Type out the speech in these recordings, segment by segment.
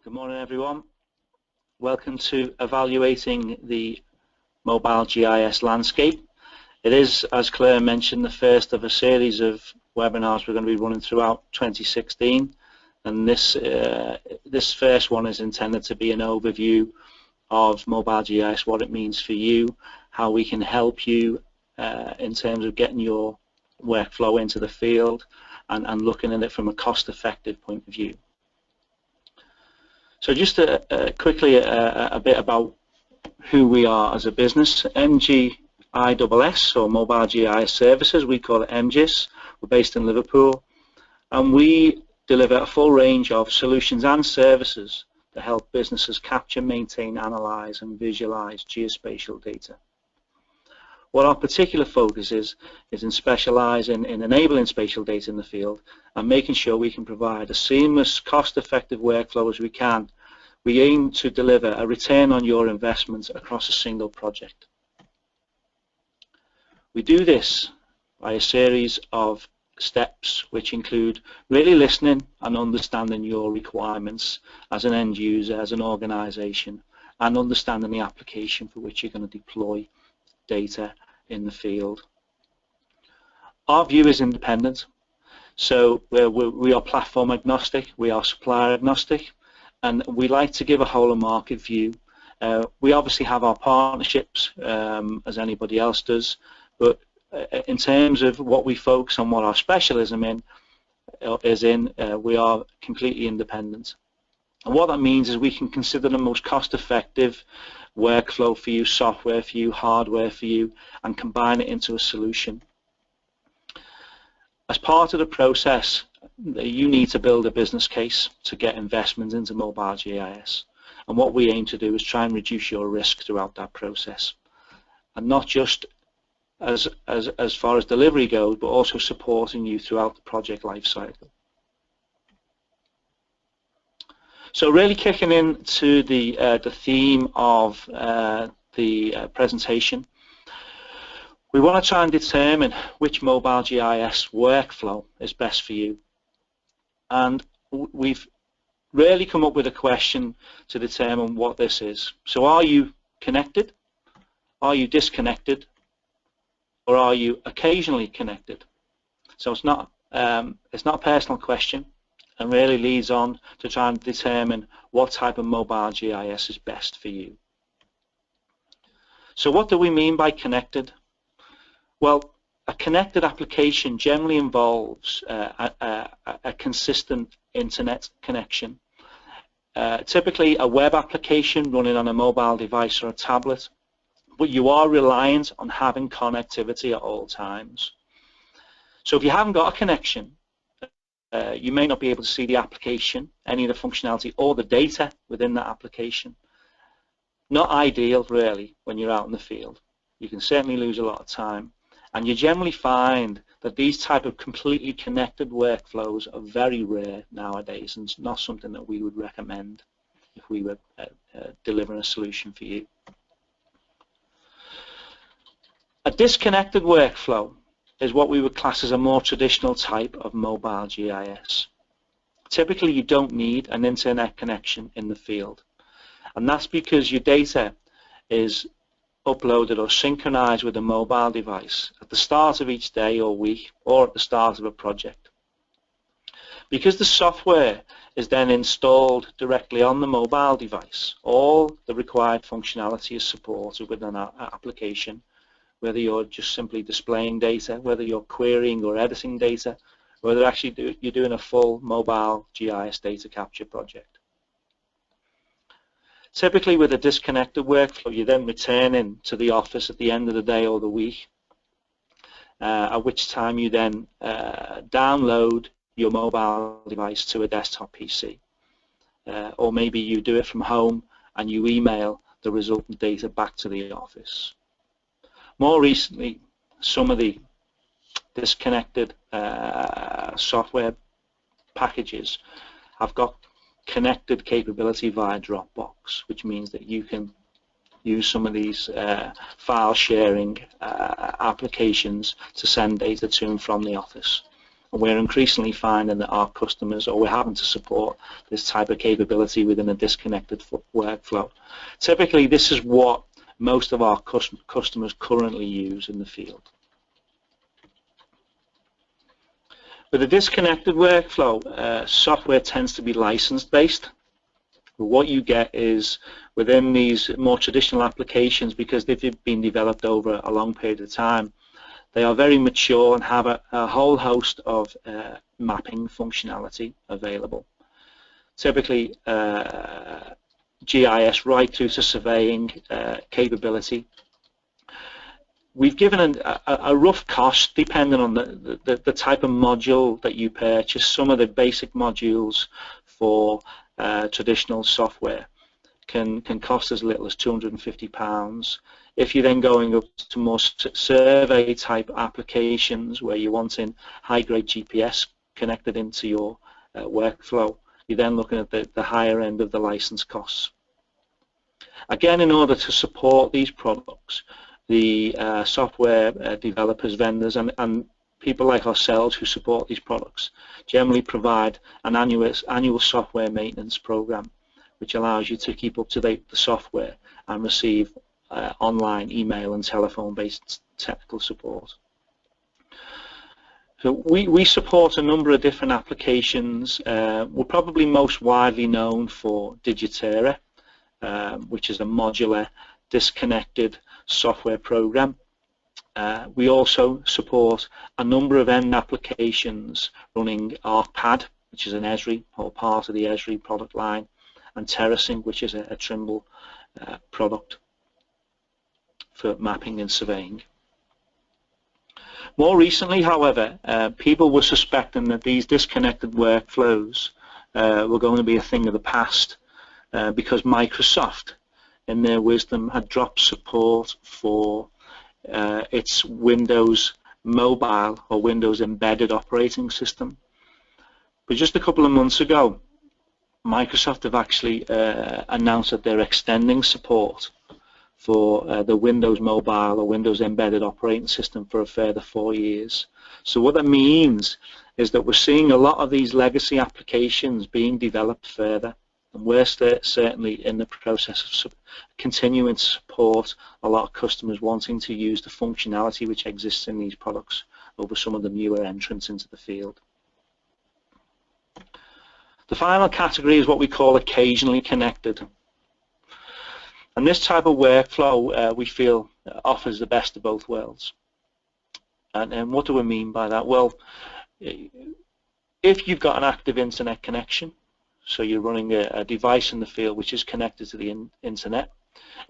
Good morning, everyone. Welcome to Evaluating the Mobile GIS Landscape. It is, as Claire mentioned, the first of a series of webinars we're going to be running throughout 2016. And this first one is intended to be an overview of mobile GIS, what it means for you, how we can help you in terms of getting your workflow into the field and looking at it from a cost-effective point of view. So just quickly a bit about who we are as a business. MGISS, or Mobile GIS Services, we call it MGIS. We're based in Liverpool, and we deliver a full range of solutions and services to help businesses capture, maintain, analyze and visualize geospatial data. What our particular focus is in specializing in enabling spatial data in the field and making sure we can provide a seamless, cost-effective workflow as we can. We aim to deliver a return on your investment across a single project. We do this by a series of steps which include really listening and understanding your requirements as an end user, as an organization, and understanding the application for which you're going to deploy data in the field. Our view is independent, so we are platform agnostic, we are supplier agnostic, and we like to give a whole of market view. We obviously have our partnerships as anybody else does, but in terms of what we focus on, what our specialism is in, we are completely independent. And what that means is we can consider the most cost-effective workflow for you, software for you, hardware for you, and combine it into a solution. As part of the process, you need to build a business case to get investment into mobile GIS. And what we aim to do is try and reduce your risk throughout that process. And not just as far as delivery goes, but also supporting you throughout the project life cycle. So really kicking into the theme of the presentation, we want to try and determine which mobile GIS workflow is best for you. And we've really come up with a question to determine what this is. So are you connected? Are you disconnected? Or are you occasionally connected? So it's not a personal question, and really leads on to try and determine what type of mobile GIS is best for you. So what do we mean by connected? Well, a connected application generally involves a consistent internet connection. Typically a web application running on a mobile device or a tablet, but you are reliant on having connectivity at all times. So if you haven't got a connection, you may not be able to see the application, any of the functionality or the data within that application. Not ideal, really, when you're out in the field. You can certainly lose a lot of time. And you generally find that these type of completely connected workflows are very rare nowadays, and it's not something that we would recommend if we were delivering a solution for you. A disconnected workflow is what we would class as a more traditional type of mobile GIS. Typically you don't need an internet connection in the field, and that's because your data is uploaded or synchronized with a mobile device at the start of each day or week, or at the start of a project. Because the software is then installed directly on the mobile device, all the required functionality is supported within an application, whether you're just simply displaying data, whether you're querying or editing data, whether actually you're doing a full mobile GIS data capture project. Typically with a disconnected workflow, you're then returning to the office at the end of the day or the week, at which time you then download your mobile device to a desktop PC. Or maybe you do it from home and you email the resultant data back to the office. More recently, some of the disconnected software packages have got connected capability via Dropbox, which means that you can use some of these file sharing applications to send data to and from the office. And we're increasingly finding that our customers, or we're having to support this type of capability within a disconnected workflow. Typically, this is what most of our customers currently use in the field. With a disconnected workflow, software tends to be license-based. What you get is, within these more traditional applications, because they've been developed over a long period of time, they are very mature and have a whole host of mapping functionality available. Typically, GIS right through to surveying capability. We've given a rough cost depending on the type of module that you purchase. Some of the basic modules for traditional software can cost as little as £250. If you're then going up to more survey type applications where you're wanting high-grade GPS connected into your workflow, you're then looking at the higher end of the license costs. Again, in order to support these products, the software developers, vendors, and people like ourselves who support these products generally provide an annual software maintenance program, which allows you to keep up to date with the software and receive online, email, and telephone-based technical support. So we support a number of different applications. We're probably most widely known for Digitera, which is a modular, disconnected software program. We also support a number of end applications running ArcPad, which is an Esri or part of the Esri product line, and Terracing, which is a Trimble product for mapping and surveying. More recently, however, people were suspecting that these disconnected workflows were going to be a thing of the past because Microsoft, in their wisdom, had dropped support for its Windows mobile or Windows embedded operating system. But just a couple of months ago, Microsoft have actually announced that they're extending support for the Windows mobile or Windows embedded operating system for a further 4 years. So what that means is that we're seeing a lot of these legacy applications being developed further, and we're certainly in the process of continuing to support a lot of customers wanting to use the functionality which exists in these products over some of the newer entrants into the field. The final category is what we call occasionally connected. And this type of workflow we feel offers the best of both worlds. And what do we mean by that? Well, if you've got an active internet connection, so you're running a device in the field which is connected to the internet,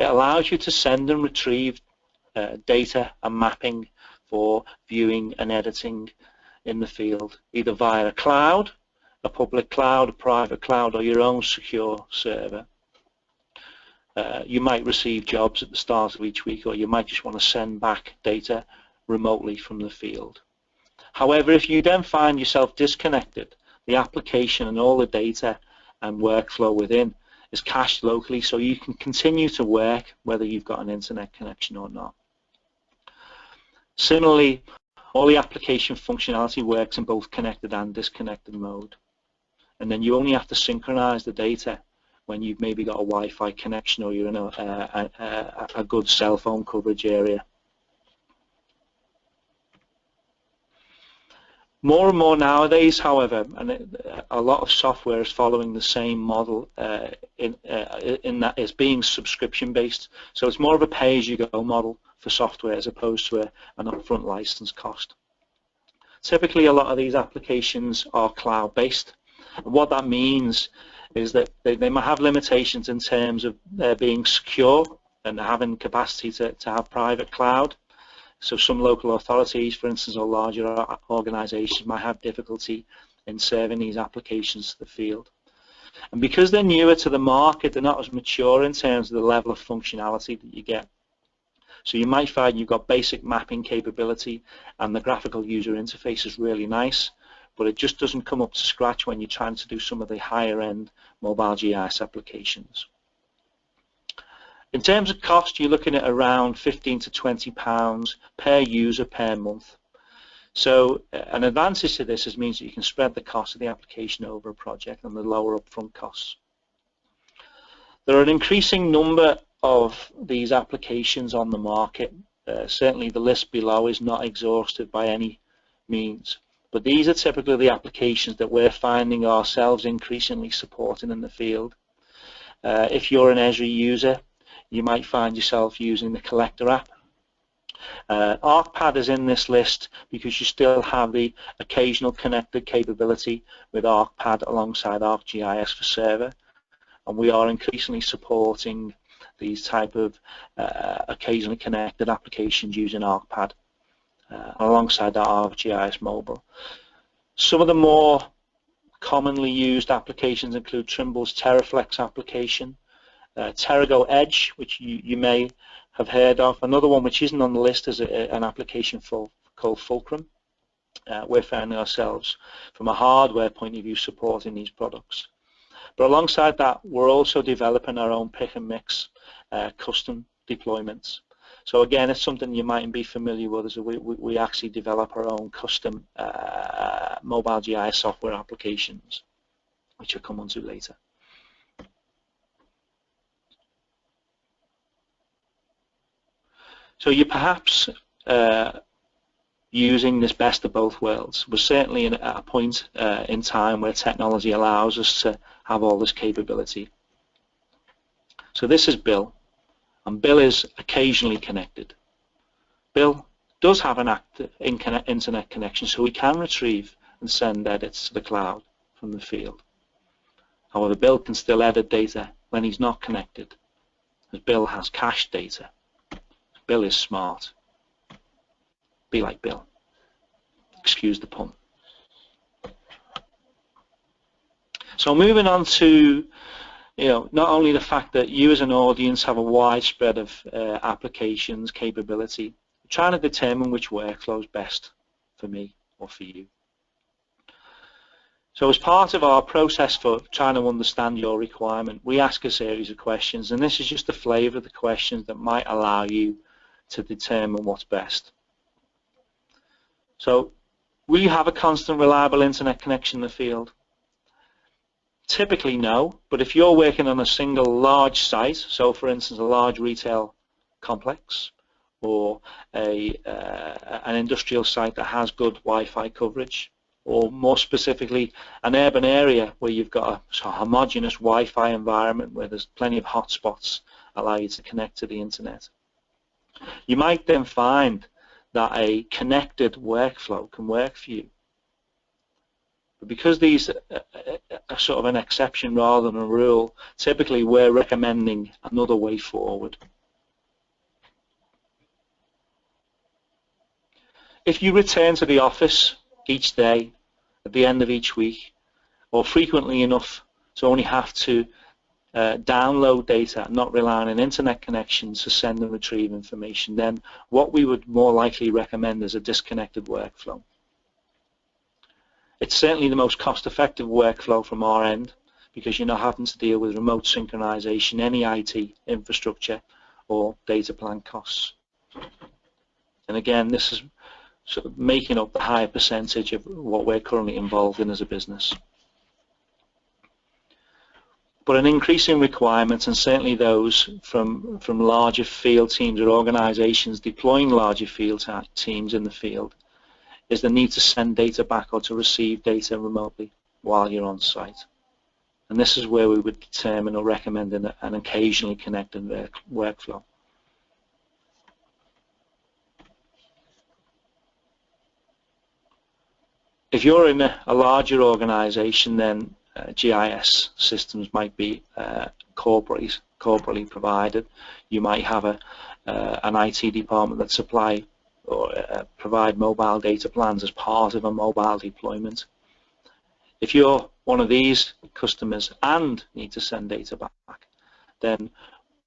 it allows you to send and retrieve data and mapping for viewing and editing in the field, either via a cloud, a public cloud, a private cloud, or your own secure server. You might receive jobs at the start of each week, or you might just want to send back data remotely from the field. However, if you then find yourself disconnected, the application and all the data and workflow within is cached locally, so you can continue to work whether you've got an internet connection or not. Similarly, all the application functionality works in both connected and disconnected mode. And then you only have to synchronize the data when you've maybe got a Wi-Fi connection or you're in a good cell phone coverage area. More and more nowadays, however, and a lot of software is following the same model in that it's being subscription-based. So it's more of a pay-as-you-go model for software as opposed to an upfront license cost. Typically, a lot of these applications are cloud-based. And what that means is that they might have limitations in terms of being secure and having capacity to have private cloud. So some local authorities, for instance, or larger organizations might have difficulty in serving these applications to the field. And because they're newer to the market, they're not as mature in terms of the level of functionality that you get. So you might find you've got basic mapping capability and the graphical user interface is really nice, but it just doesn't come up to scratch when you're trying to do some of the higher end mobile GIS applications. In terms of cost, you're looking at around £15 to £20 per user per month. So an advantage to this means that you can spread the cost of the application over a project and the lower upfront costs. There are an increasing number of these applications on the market. Certainly the list below is not exhaustive by any means, but these are typically the applications that we're finding ourselves increasingly supporting in the field. If you're an Esri user, you might find yourself using the Collector app. ArcPad is in this list because you still have the occasional connected capability with ArcPad alongside ArcGIS for server, and we are increasingly supporting these type of occasionally connected applications using ArcPad alongside that ArcGIS mobile. Some of the more commonly used applications include Trimble's TerraFlex application, TerraGo Edge, which you may have heard of. Another one which isn't on the list is an application called Fulcrum. We're finding ourselves from a hardware point of view supporting these products. But alongside that, we're also developing our own pick and mix custom deployments. So again, it's something you mightn't be familiar with, is we actually develop our own custom mobile GIS software applications, which I'll come on to later. So you're perhaps using this best of both worlds. We're certainly at a point in time where technology allows us to have all this capability. So this is Bill, and Bill is occasionally connected. Bill does have an active internet connection, so we can retrieve and send edits to the cloud from the field. However, Bill can still edit data when he's not connected, as Bill has cached data. Bill is smart. Be like Bill. Excuse the pun. So moving on to, not only the fact that you as an audience have a wide spread of applications, capability, trying to determine which workflow is best for me or for you. So as part of our process for trying to understand your requirement, we ask a series of questions, and this is just the flavor of the questions that might allow you to determine what's best. So, will you have a constant, reliable internet connection in the field? Typically no, but if you're working on a single large site, so for instance a large retail complex or an industrial site that has good Wi-Fi coverage, or more specifically an urban area where you've got a homogeneous Wi-Fi environment where there's plenty of hotspots allow you to connect to the internet, you might then find that a connected workflow can work for you. But because these are sort of an exception rather than a rule, typically we're recommending another way forward. If you return to the office each day, at the end of each week, or frequently enough to only have to download data, not rely on an internet connection to send and retrieve information, then what we would more likely recommend is a disconnected workflow. It's certainly the most cost-effective workflow from our end because you're not having to deal with remote synchronization, any IT infrastructure, or data plan costs. And again, this is sort of making up the higher percentage of what we're currently involved in as a business. But an increasing requirement, and certainly those from larger field teams or organizations deploying larger field teams in the field, is the need to send data back or to receive data remotely while you're on site. And this is where we would determine or recommend an occasionally connected workflow. If you're in a larger organization, then GIS systems might be corporately provided. You might have an IT department that supply or provide mobile data plans as part of a mobile deployment. If you're one of these customers and need to send data back, then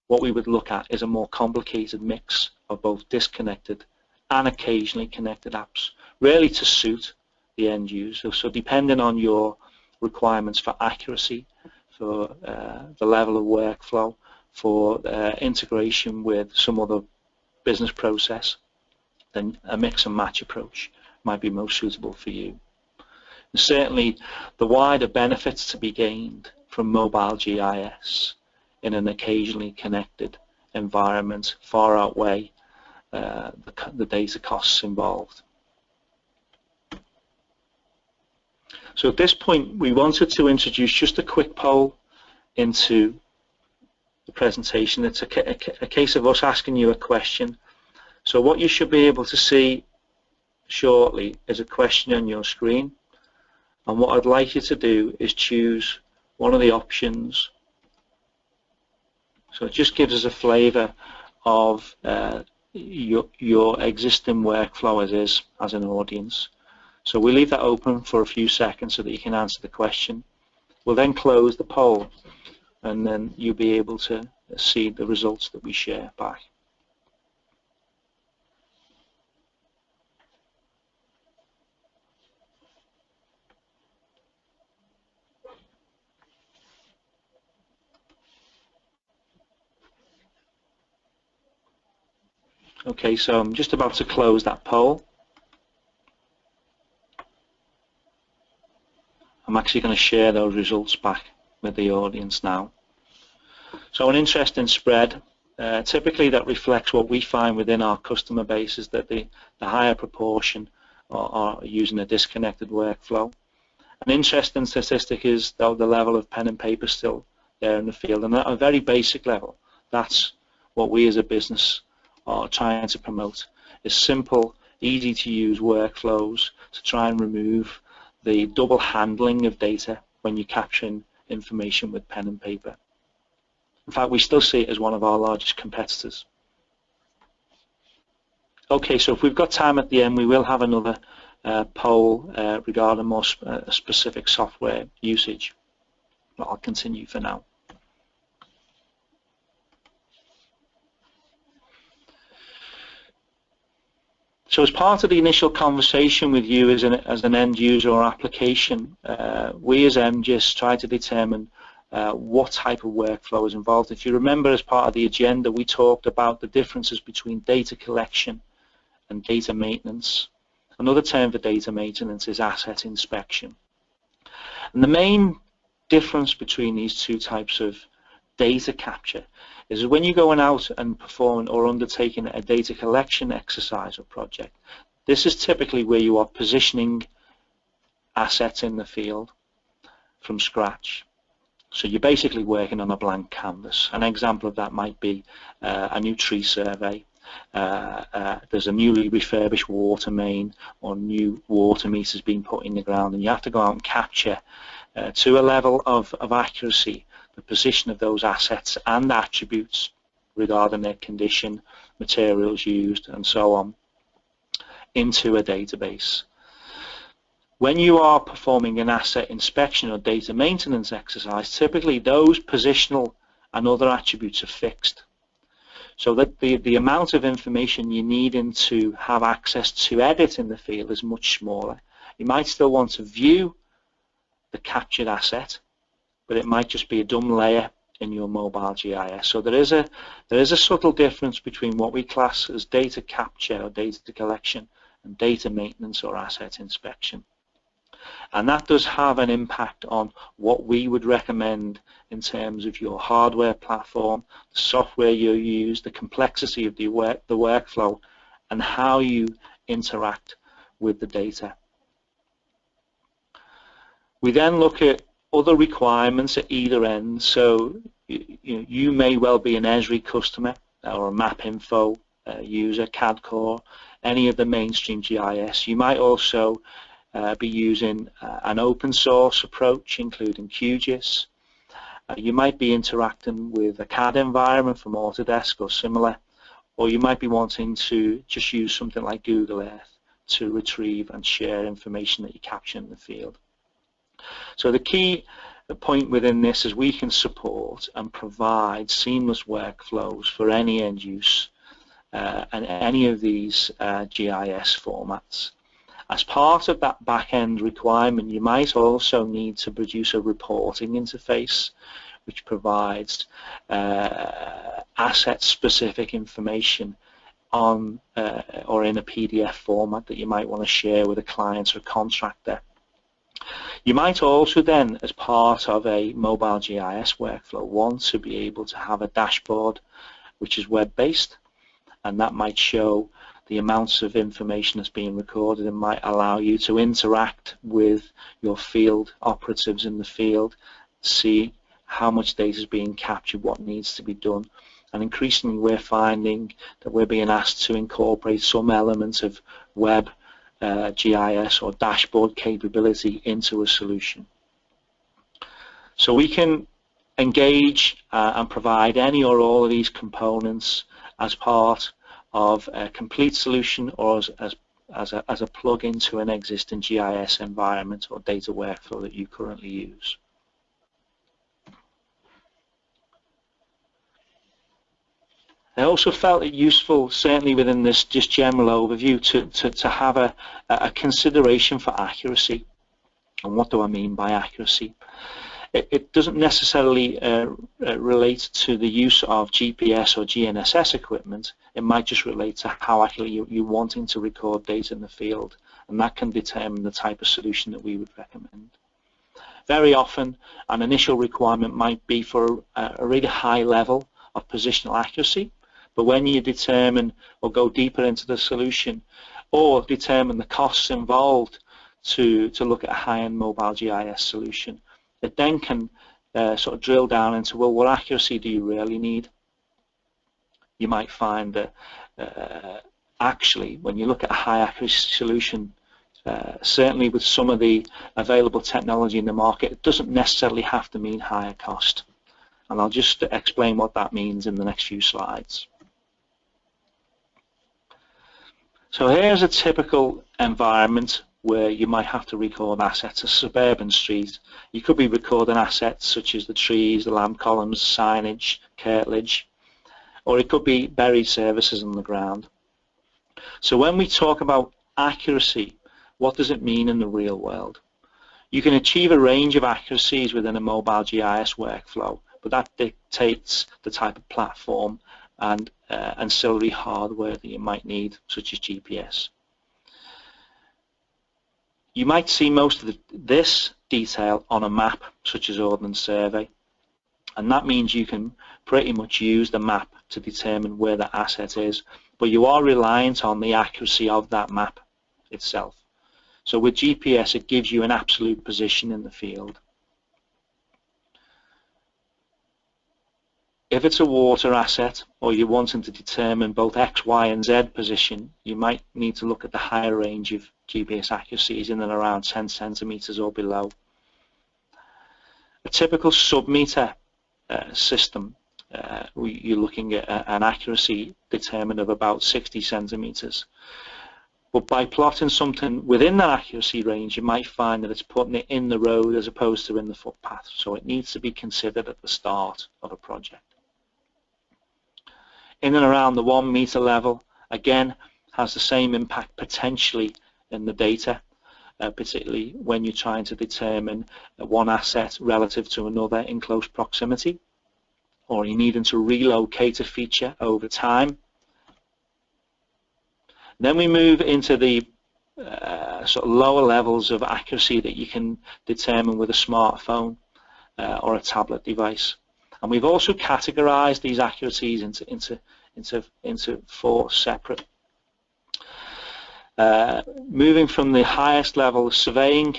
what we would look at is a more complicated mix of both disconnected and occasionally connected apps, really to suit the end user. So depending on your requirements for accuracy, for the level of workflow, for integration with some other business process, then a mix and match approach might be most suitable for you. And certainly the wider benefits to be gained from mobile GIS in an occasionally connected environment far outweigh the data costs involved. So at this point we wanted to introduce just a quick poll into the presentation. It's a case of us asking you a question. So what you should be able to see shortly is a question on your screen, and what I'd like you to do is choose one of the options. So it just gives us a flavour of your existing workflow as is as an audience. So we'll leave that open for a few seconds so that you can answer the question. We'll then close the poll, and then you'll be able to see the results that we share back. Okay, so I'm just about to close that poll. I'm actually going to share those results back with the audience now. So an interesting spread, typically that reflects what we find within our customer base is that the higher proportion are using a disconnected workflow. An interesting statistic is though the level of pen and paper still there in the field, and at a very basic level, that's what we as a business are trying to promote, is simple, easy to use workflows to try and remove the double handling of data when you're capturing information with pen and paper. In fact, we still see it as one of our largest competitors. Okay, so if we've got time at the end, we will have another poll regarding more specific software usage, but I'll continue for now. So as part of the initial conversation with you as an end user or application, we as MGIS try to determine what type of workflow is involved. If you remember, as part of the agenda, we talked about the differences between data collection and data maintenance. Another term for data maintenance is asset inspection. And the main difference between these two types of data capture is when you're going out and performing or undertaking a data collection exercise or project, this is typically where you are positioning assets in the field from scratch. So you're basically working on a blank canvas. An example of that might be a new tree survey. There's a newly refurbished water main or new water meters being put in the ground, and you have to go out and capture to a level of accuracy the position of those assets and attributes regarding their condition, materials used, and so on into a database. When you are performing an asset inspection or data maintenance exercise, typically those positional and other attributes are fixed. So that the amount of information you need to have access to edit in the field is much smaller. You might still want to view the captured asset, but it might just be a dumb layer in your mobile GIS. So there is a subtle difference between what we class as data capture or data collection and data maintenance or asset inspection. And that does have an impact on what we would recommend in terms of your hardware platform, the software you use, the complexity of the workflow, and how you interact with the data. We then look at other requirements at either end. So you may well be an Esri customer or a MapInfo user, CAD Core, any of the mainstream GIS. You might also be using an open source approach, including QGIS. You might be interacting with a CAD environment from Autodesk or similar, or you might be wanting to just use something like Google Earth to retrieve and share information that you capture in the field. So the key point within this is we can support and provide seamless workflows for any end use and any of these GIS formats. As part of that back-end requirement, you might also need to produce a reporting interface which provides asset-specific information on or in a PDF format that you might want to share with a client or a contractor. You might also then, as part of a mobile GIS workflow, want to be able to have a dashboard which is web-based, and that might show the amounts of information that's being recorded and might allow you to interact with your field operatives in the field, see how much data is being captured, what needs to be done. And increasingly we're finding that we're being asked to incorporate some element of web GIS or dashboard capability into a solution. So we can engage and provide any or all of these components as part of a complete solution or as a plug-in to an existing GIS environment or data workflow that you currently use. I also felt it useful, certainly within this just general overview, to have a consideration for accuracy. And what do I mean by accuracy? It doesn't necessarily relate to the use of GPS or GNSS equipment. It might just relate to how actually you're wanting to record data in the field, and that can determine the type of solution that we would recommend. Very often, an initial requirement might be for a really high level of positional accuracy, but when you determine or go deeper into the solution or determine the costs involved to look at a high-end mobile GIS solution, it then can sort of drill down into, well, what accuracy do you really need? You might find that actually, when you look at a high accuracy solution, certainly with some of the available technology in the market, it doesn't necessarily have to mean higher cost. And I'll just explain what that means in the next few slides. So here's a typical environment where you might have to record assets, a suburban street. You could be recording assets such as the trees, the lamp columns, signage, curtilage, or it could be buried services on the ground. So when we talk about accuracy, what does it mean in the real world? You can achieve a range of accuracies within a mobile GIS workflow, but that dictates the type of platform and ancillary hardware that you might need, such as GPS. You might see most of this detail on a map, such as Ordnance Survey, and that means you can pretty much use the map to determine where the asset is, but you are reliant on the accuracy of that map itself. So with GPS, it gives you an absolute position in the field. If it's a water asset, or you're wanting to determine both X, Y, and Z position, you might need to look at the higher range of GPS accuracies in and around 10 centimeters or below. A typical sub-meter system, you're looking at an accuracy determined of about 60 centimeters. But by plotting something within that accuracy range, you might find that it's putting it in the road as opposed to in the footpath. So it needs to be considered at the start of a project. In and around the 1 meter level, again, has the same impact potentially in the data, particularly when you're trying to determine one asset relative to another in close proximity, or you're needing to relocate a feature over time. Then we move into the sort of lower levels of accuracy that you can determine with a smartphone or a tablet device. And we've also categorized these accuracies into 4 separate. Moving from the highest level of surveying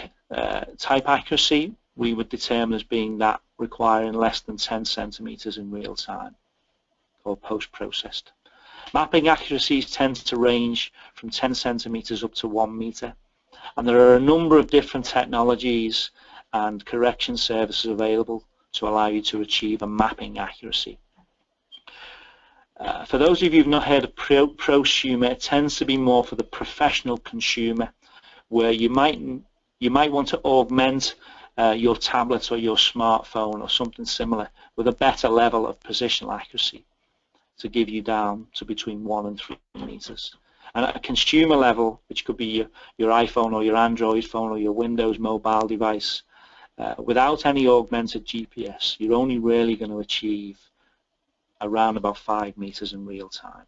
type accuracy, we would determine as being that requiring less than 10 centimeters in real time or post-processed. Mapping accuracies tend to range from 10 centimeters up to 1 meter, and there are a number of different technologies and correction services available to allow you to achieve a mapping accuracy. For those of you who've not heard of prosumer, it tends to be more for the professional consumer, where you might want to augment your tablet or your smartphone or something similar with a better level of positional accuracy to give you down to between 1 and 3 meters. And at a consumer level, which could be your iPhone or your Android phone or your Windows mobile device, without any augmented GPS, you're only really going to achieve around about 5 meters in real time.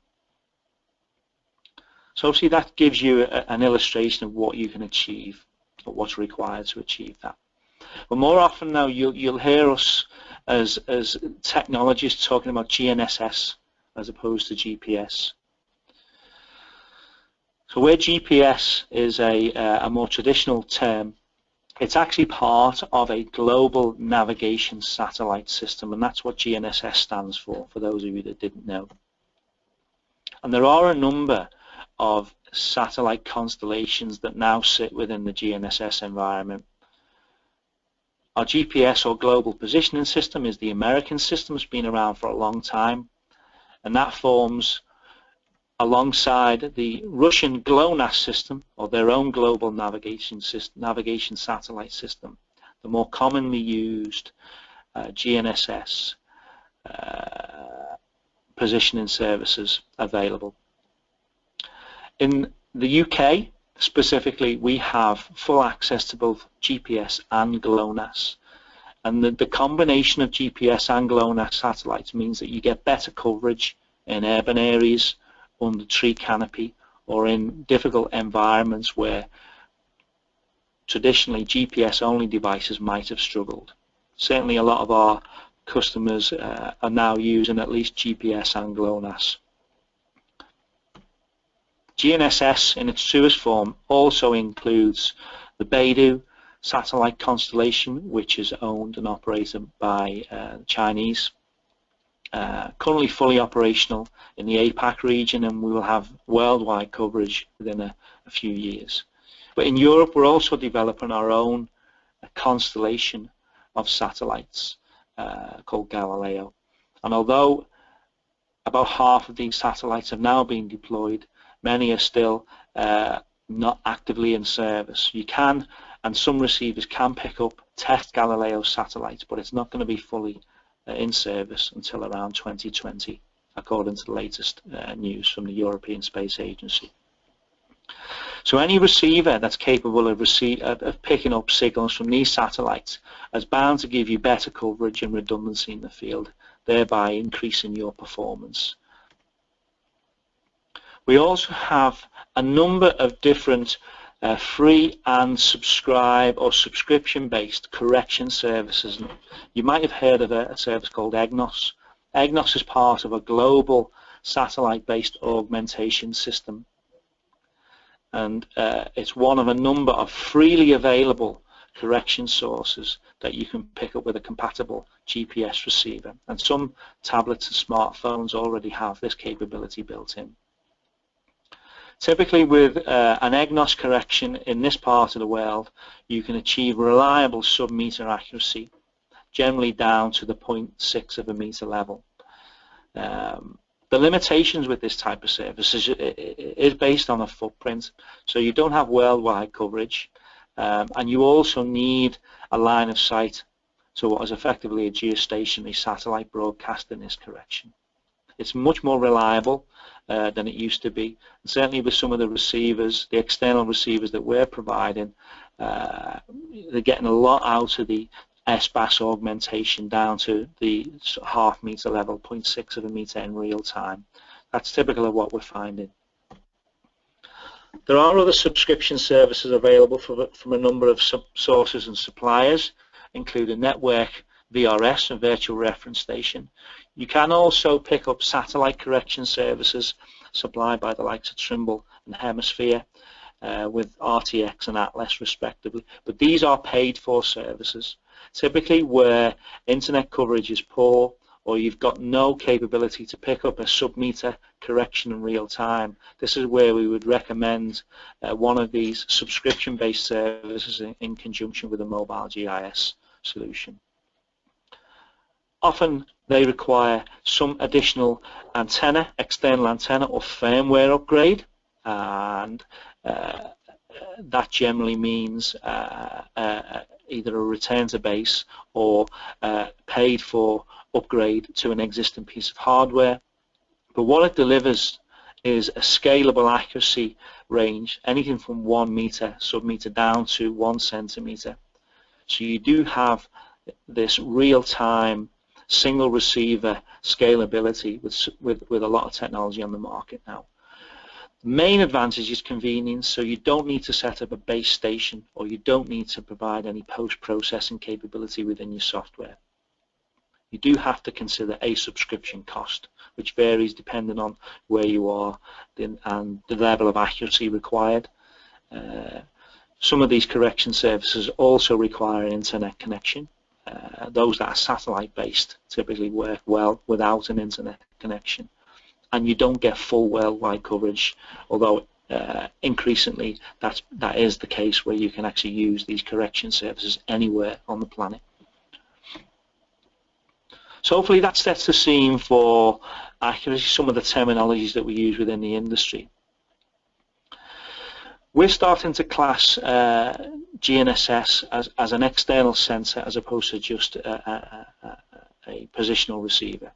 So obviously that gives you an illustration of what you can achieve, or what's required to achieve that. But more often now you'll hear us as technologists talking about GNSS as opposed to GPS. So where GPS is a more traditional term, it's actually part of a global navigation satellite system, and that's what GNSS stands for those of you that didn't know. And there are a number of satellite constellations that now sit within the GNSS environment. Our GPS, or Global Positioning System, is the American system. It's been around for a long time, and that forms alongside the Russian GLONASS system, or their own global navigation satellite system, the more commonly used GNSS positioning services available. In the UK specifically, we have full access to both GPS and GLONASS, and the combination of GPS and GLONASS satellites means that you get better coverage in urban areas, under tree canopy, or in difficult environments where traditionally GPS-only devices might have struggled. Certainly a lot of our customers are now using at least GPS and GLONASS. GNSS in its truest form also includes the Beidou satellite constellation, which is owned and operated by the Chinese. Currently fully operational in the APAC region, and we will have worldwide coverage within a few years. But in Europe, we're also developing our own constellation of satellites called Galileo. And although about half of these satellites have now been deployed, many are still not actively in service. You can, and some receivers can pick up test Galileo satellites, but it's not going to be fully in service until around 2020, according to the latest news from the European Space Agency. So any receiver that's capable of picking up signals from these satellites is bound to give you better coverage and redundancy in the field, thereby increasing your performance. We also have a number of different free and subscribe or subscription-based correction services. You might have heard of a service called EGNOS. EGNOS is part of a global satellite-based augmentation system, and it's one of a number of freely available correction sources that you can pick up with a compatible GPS receiver, and some tablets and smartphones already have this capability built in. Typically with an EGNOS correction in this part of the world, you can achieve reliable sub-meter accuracy, generally down to the 0.6 of a meter level. The limitations with this type of service is based on a footprint, so you don't have worldwide coverage, and you also need a line of sight to what is effectively a geostationary satellite broadcast in this correction. It's much more reliable than it used to be. And certainly with some of the receivers, the external receivers that we're providing, they're getting a lot out of the SBAS augmentation down to the half meter level, 0.6 of a meter in real time. That's typical of what we're finding. There are other subscription services available from a number of sources and suppliers, including Network VRS and Virtual Reference Station. You can also pick up satellite correction services supplied by the likes of Trimble and Hemisphere with RTX and Atlas respectively, but these are paid for services. Typically where internet coverage is poor, or you've got no capability to pick up a sub-meter correction in real time, this is where we would recommend one of these subscription-based services in conjunction with a mobile GIS solution. Often they require some additional antenna, external antenna or firmware upgrade, and that generally means either a return to base or paid for upgrade to an existing piece of hardware. But what it delivers is a scalable accuracy range, anything from 1 meter, sub-meter down to 1 centimeter. So you do have this real-time single receiver scalability with a lot of technology on the market now. Main advantage is convenience, so you don't need to set up a base station, or you don't need to provide any post-processing capability within your software. You do have to consider a subscription cost, which varies depending on where you are and the level of accuracy required. Some of these correction services also require an internet connection. Those that are satellite-based typically work well without an internet connection. And you don't get full worldwide coverage, although increasingly that is the case where you can actually use these correction services anywhere on the planet. So hopefully that sets the scene for accuracy, some of the terminologies that we use within the industry. We're starting to class GNSS as an external sensor as opposed to just a positional receiver.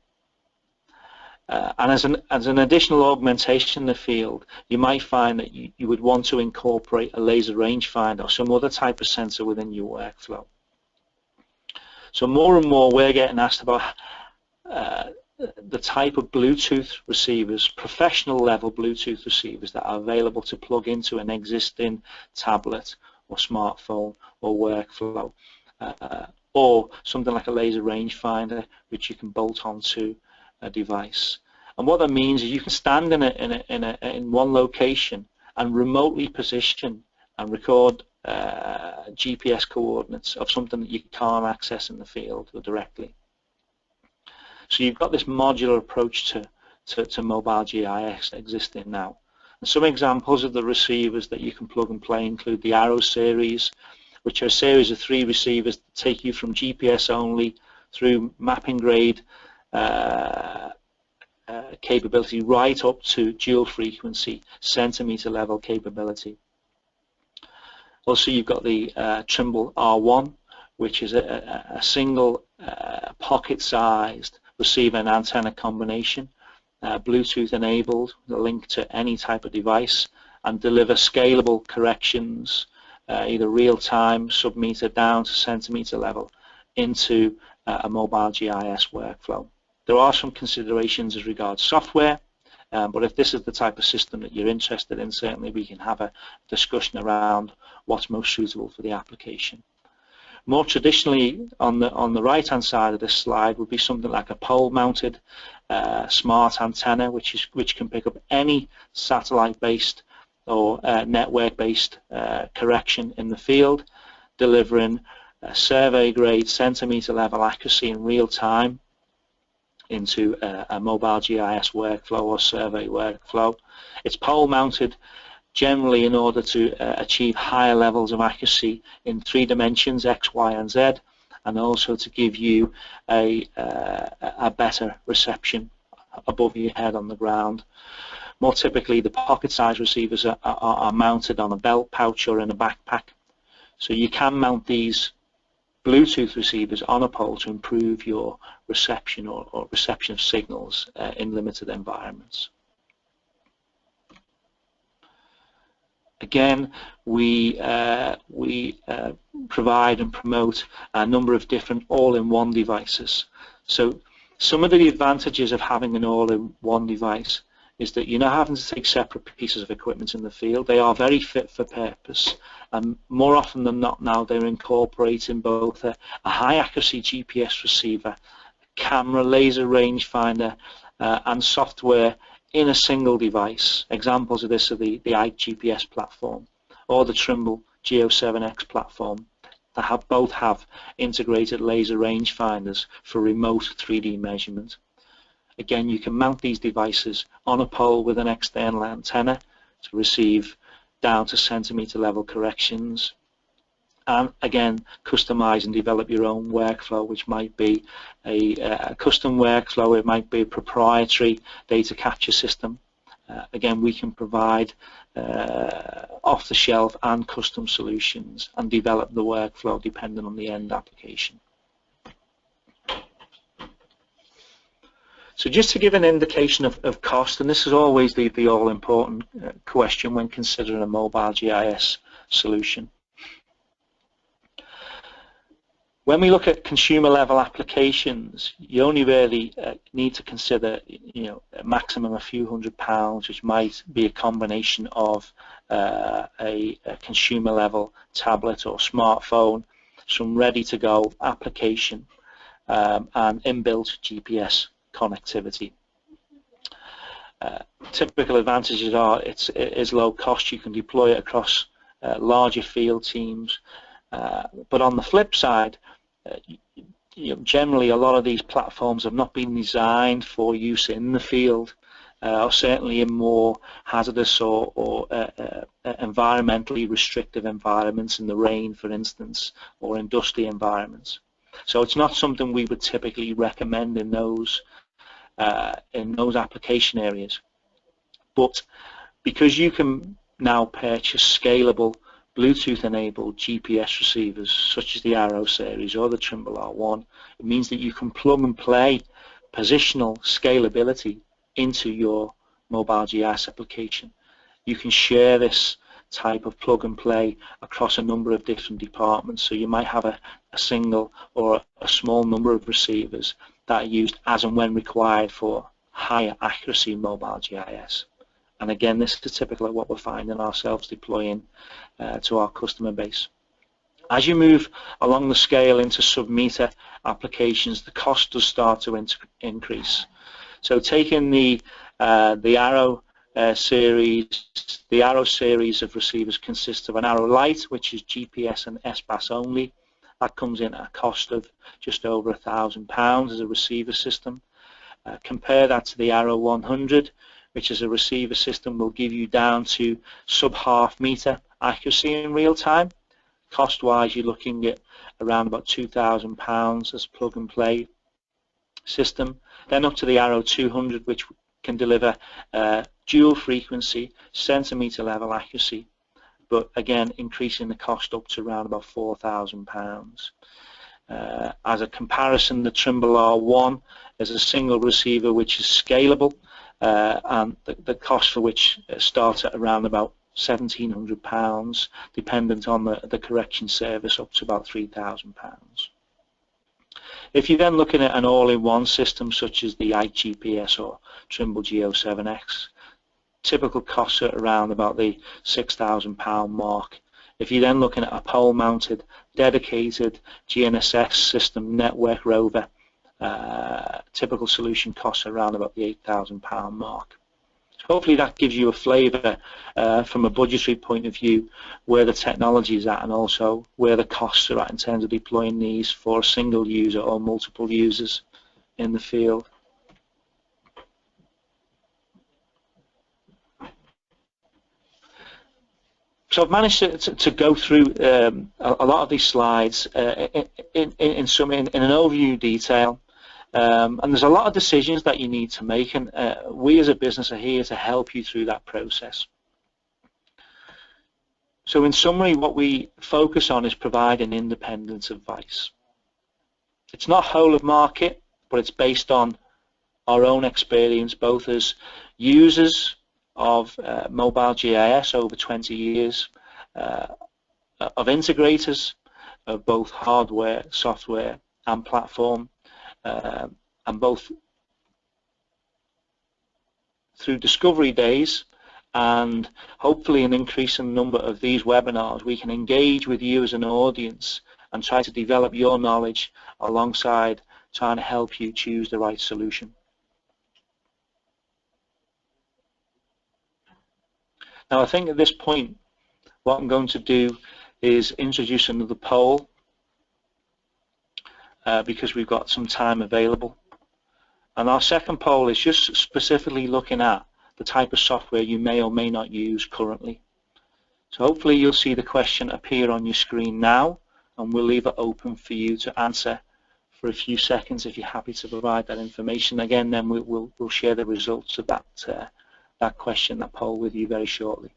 And as an additional augmentation in the field, you might find that you would want to incorporate a laser rangefinder or some other type of sensor within your workflow. So more and more we're getting asked about the type of Bluetooth receivers, professional level Bluetooth receivers that are available to plug into an existing tablet or smartphone or workflow, or something like a laser rangefinder which you can bolt onto a device. And what that means is you can stand in one location and remotely position and record GPS coordinates of something that you can't access in the field or directly. So you've got this modular approach to mobile GIS existing now. And some examples of the receivers that you can plug and play include the Arrow series, which are a series of 3 receivers that take you from GPS only through mapping grade capability right up to dual frequency centimeter level capability. Also, you've got the Trimble R1, which is a single pocket-sized receiver and antenna combination, Bluetooth enabled, linked to any type of device, and deliver scalable corrections, either real-time, sub-meter down to centimeter level, into a mobile GIS workflow. There are some considerations as regards software, but if this is the type of system that you're interested in, certainly we can have a discussion around what's most suitable for the application. More traditionally, on the right-hand side of this slide would be something like a pole-mounted smart antenna, which can pick up any satellite-based or network-based correction in the field, delivering survey-grade centimeter-level accuracy in real time into a mobile GIS workflow or survey workflow. It's pole-mounted generally in order to achieve higher levels of accuracy in 3 dimensions, X, Y, and Z, and also to give you a better reception above your head on the ground. More typically, the pocket-sized receivers are mounted on a belt pouch or in a backpack. So you can mount these Bluetooth receivers on a pole to improve your reception or reception of signals in limited environments. Again, we provide and promote a number of different all-in-one devices. So some of the advantages of having an all-in-one device is that you're not having to take separate pieces of equipment in the field. They are very fit for purpose, and more often than not now they're incorporating both a high accuracy GPS receiver, camera, laser rangefinder, and software in a single device. Examples of this are the Ike GPS platform or the Trimble Geo7X platform that both have integrated laser rangefinders for remote 3D measurement. Again, you can mount these devices on a pole with an external antenna to receive down to centimeter level corrections, and again customize and develop your own workflow, which might be a custom workflow, it might be a proprietary data capture system. Again, we can provide off-the-shelf and custom solutions and develop the workflow depending on the end application. So just to give an indication of cost, and this is always the all-important question when considering a mobile GIS solution. When we look at consumer level applications, you only really need to consider, a maximum a few £100, which might be a combination of a consumer level tablet or smartphone, some ready to go application, and inbuilt GPS connectivity. Typical advantages are it is low cost. You can deploy it across larger field teams, but on the flip side, generally a lot of these platforms have not been designed for use in the field, or certainly in more hazardous or environmentally restrictive environments, in the rain, for instance, or industrial environments. So it's not something we would typically recommend in those application areas. But because you can now purchase scalable Bluetooth-enabled GPS receivers, such as the Arrow series or the Trimble R1, it means that you can plug and play positional scalability into your mobile GIS application. You can share this type of plug and play across a number of different departments. So you might have a single or a small number of receivers that are used as and when required for higher accuracy mobile GIS. And again, this is typical of what we're finding ourselves deploying to our customer base. As you move along the scale into sub-meter applications, the cost does start to increase. So taking the Arrow series, the Arrow series of receivers consists of an Arrow Lite, which is GPS and SBAS only. That comes in at a cost of just over £1,000 as a receiver system. Compare that to the Arrow 100, which is a receiver system will give you down to sub-half meter accuracy in real time. Cost-wise, you're looking at around about £2,000 as a plug and play system. Then up to the Arrow 200, which can deliver dual frequency, centimeter level accuracy, but again increasing the cost up to around about £4,000. As a comparison, the Trimble R1 is a single receiver which is scalable, and the cost for which starts at around about £1,700, dependent on the correction service, up to about £3,000. If you're then looking at an all-in-one system such as the iGPS or Trimble Geo7X, typical costs are around about the £6,000 mark. If you're then looking at a pole-mounted, dedicated GNSS system network rover, typical solution costs around about the £8,000 mark. So hopefully that gives you a flavour from a budgetary point of view where the technology is at, and also where the costs are at in terms of deploying these for a single user or multiple users in the field. So I've managed to go through a lot of these slides in an overview detail, and there's a lot of decisions that you need to make, and we as a business are here to help you through that process. So in summary, what we focus on is providing independent advice. It's not whole of market, but it's based on our own experience, both as users of mobile GIS over 20 years, of integrators of both hardware, software and platform, and both through discovery days and hopefully an increasing number of these webinars, we can engage with you as an audience and try to develop your knowledge alongside trying to help you choose the right solution. Now, I think at this point, what I'm going to do is introduce another poll because we've got some time available. And our second poll is just specifically looking at the type of software you may or may not use currently. So hopefully you'll see the question appear on your screen now, and we'll leave it open for you to answer for a few seconds if you're happy to provide that information. Again, then we'll share the results of that question, that poll with you very shortly.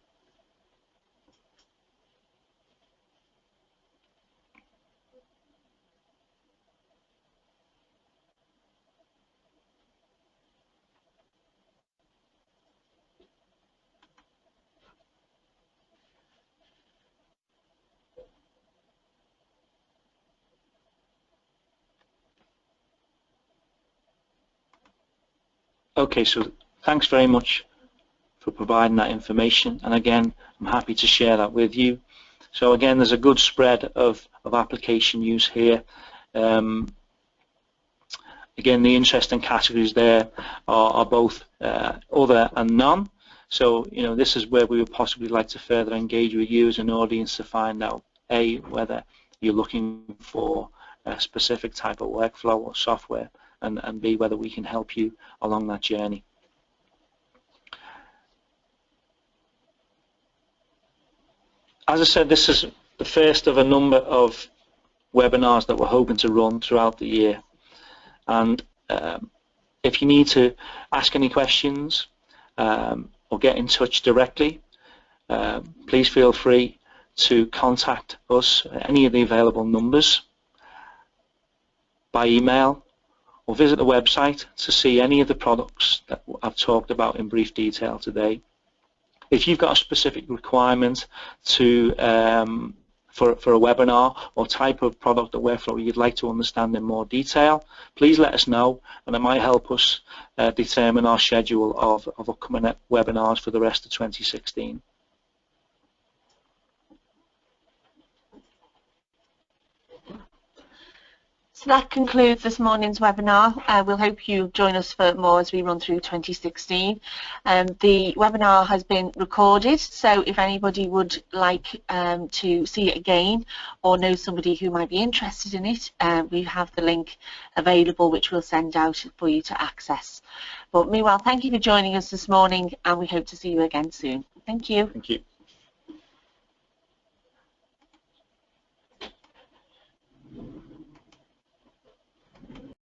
Okay, so thanks very much for providing that information, and again, I'm happy to share that with you. So again, there's a good spread of application use here. Again, the interesting categories there are both other and none. So, this is where we would possibly like to further engage with you as an audience to find out, A, whether you're looking for a specific type of workflow or software, and B, whether we can help you along that journey. As I said, this is the first of a number of webinars that we're hoping to run throughout the year. And if you need to ask any questions or get in touch directly, please feel free to contact us at any of the available numbers by email, or visit the website to see any of the products that I've talked about in brief detail today. If you've got a specific requirement to for a webinar or type of product or workflow you'd like to understand in more detail, please let us know, and it might help us determine our schedule of upcoming webinars for the rest of 2016. So that concludes this morning's webinar. We'll hope you join us for more as we run through 2016. The webinar has been recorded, so if anybody would like to see it again or know somebody who might be interested in it, we have the link available which we'll send out for you to access. But meanwhile, thank you for joining us this morning, and we hope to see you again soon. Thank you. Thank you.